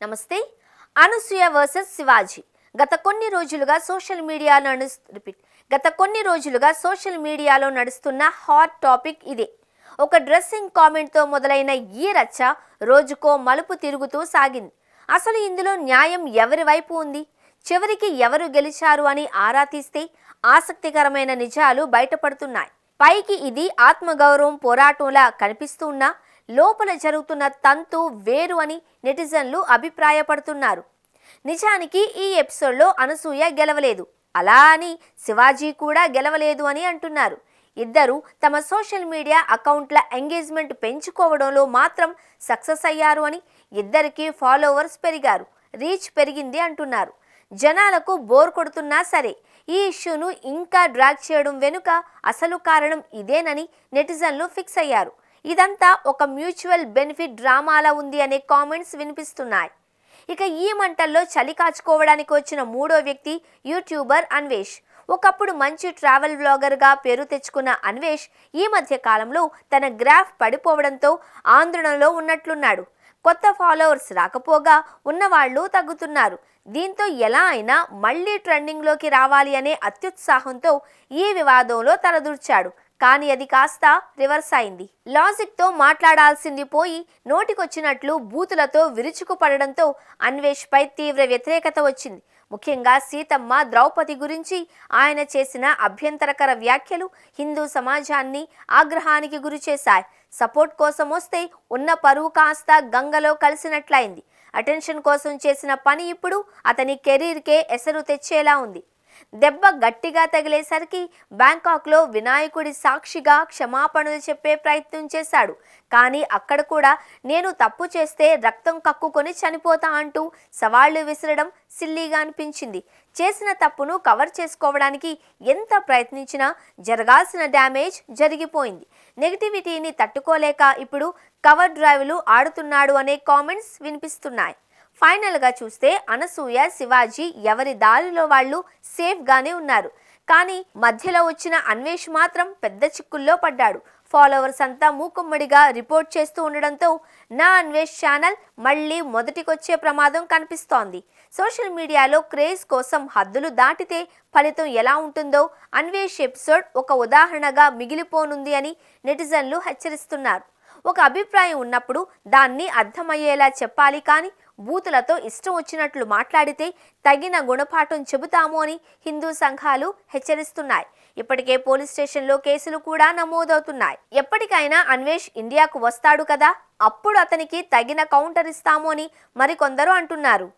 నమస్తే. అనసూయ వర్సెస్ శివాజీ. గత కొన్ని రోజులుగా సోషల్ మీడియాలో నడుస్తున్న హాట్ టాపిక్ ఇదే. ఒక డ్రెస్సింగ్ కామెంట్తో మొదలైన ఈ రచ్చ రోజుకో మలుపు తిరుగుతూ సాగింది. అసలు ఇందులో న్యాయం ఎవరి వైపు ఉంది, చివరికి ఎవరు గెలిచారు అని ఆరా తీస్తే ఆసక్తికరమైన నిజాలు బయటపడుతున్నాయి. పైకి ఇది ఆత్మగౌరవం పోరాటంలా కనిపిస్తున్నా లోపల జరుగుతున్న తంతు వేరు అని నెటిజన్లు అభిప్రాయపడుతున్నారు. నిజానికి ఈ ఎపిసోడ్లో అనసూయ గెలవలేదు, అలా అని శివాజీ కూడా గెలవలేదు అని అంటున్నారు. ఇద్దరు తమ సోషల్ మీడియా అకౌంట్ల ఎంగేజ్మెంట్ పెంచుకోవడంలో మాత్రం సక్సెస్ అయ్యారు అని, ఇద్దరికి ఫాలోవర్స్ పెరిగారు, రీచ్ పెరిగింది అంటున్నారు. జనాలకు బోర్ కొడుతున్నా సరే ఈ ఇష్యూను ఇంకా డ్రాగ్ చేయడం వెనుక అసలు కారణం ఇదేనని నెటిజన్లు ఫిక్స్ అయ్యారు. ఇదంతా ఒక మ్యూచువల్ బెనిఫిట్ డ్రామాలా ఉంది అనే కామెంట్స్ వినిపిస్తున్నాయి. ఇక ఈ మంటల్లో చలి కాచుకోవడానికి వచ్చిన మూడో వ్యక్తి యూట్యూబర్ అన్వేష్. ఒకప్పుడు మంచి ట్రావెల్ బ్లాగర్గా పేరు తెచ్చుకున్న అన్వేష్ ఈ మధ్య కాలంలో తన గ్రాఫ్ పడిపోవడంతో ఆందోళనలో ఉన్నట్లున్నాడు. కొత్త ఫాలోవర్స్ రాకపోగా ఉన్నవాళ్లు తగ్గుతున్నారు. దీంతో ఎలా అయినా మళ్లీ ట్రెండింగ్లోకి రావాలి అనే అత్యుత్సాహంతో ఈ వివాదంలో తలదూర్చాడు. కానీ అది కాస్త రివర్స్ అయింది. లాజిక్తో మాట్లాడాల్సింది పోయి నోటికొచ్చినట్లు బూతులతో విరుచుకుపడడంతో అన్వేష్ పై తీవ్ర వ్యతిరేకత వచ్చింది. ముఖ్యంగా సీతమ్మ, ద్రౌపది గురించి ఆయన చేసిన అభ్యంతరకర వ్యాఖ్యలు హిందూ సమాజాన్ని ఆగ్రహానికి గురిచేశాయి. సపోర్ట్ కోసం వస్తే ఉన్న పరువు కాస్త గంగలో కలిసినట్లయింది. అటెన్షన్ కోసం చేసిన పని ఇప్పుడు అతని కెరీర్కే ఎసరు తెచ్చేలా ఉంది. దెబ్బ గట్టిగా తగిలేసరికి బ్యాంకాక్లో వినాయకుడి సాక్షిగా క్షమాపణలు చెప్పే ప్రయత్నం చేశాడు. కానీ అక్కడ కూడా నేను తప్పు చేస్తే రక్తం కక్కుకొని చనిపోతా అంటూ సవాళ్లు విసరడం సిల్లీగా అనిపించింది. చేసిన తప్పును కవర్ చేసుకోవడానికి ఎంత ప్రయత్నించినా జరగాల్సిన డ్యామేజ్ జరిగిపోయింది. నెగిటివిటీని తట్టుకోలేక ఇప్పుడు కవర్ డ్రైవ్లు ఆడుతున్నాడు అనే కామెంట్స్ వినిపిస్తున్నాయి. ఫైనల్గా చూస్తే అనసూయ, శివాజీ ఎవరి దారిలో వాళ్ళు సేఫ్గానే ఉన్నారు. కానీ మధ్యలో వచ్చిన అన్వేష్ మాత్రం పెద్ద చిక్కుల్లో పడ్డాడు. ఫాలోవర్స్ అంతా మూకుమ్మడిగా రిపోర్ట్ చేస్తూ ఉండడంతో నా అన్వేష్ ఛానల్ మళ్ళీ మొదటికొచ్చే ప్రమాదం కనిపిస్తోంది. సోషల్ మీడియాలో క్రేజ్ కోసం హద్దులు దాటితే ఫలితం ఎలా ఉంటుందో అన్వేష్ ఎపిసోడ్ ఒక ఉదాహరణగా మిగిలిపోనుంది అని నెటిజన్లు హెచ్చరిస్తున్నారు. ఒక అభిప్రాయం ఉన్నప్పుడు దాన్ని అర్థమయ్యేలా చెప్పాలి, కానీ బూతులతో ఇష్టం వచ్చినట్లు మాట్లాడితే తగిన గుణపాఠం చెబుతాము అని హిందూ సంఘాలు హెచ్చరిస్తున్నాయి. ఇప్పటికే పోలీస్ స్టేషన్లో కేసులు కూడా నమోదవుతున్నాయి. ఎప్పటికైనా అన్వేష్ ఇండియాకు వస్తాడు కదా, అప్పుడు అతనికి తగిన కౌంటర్ ఇస్తాము అని మరికొందరు అంటున్నారు.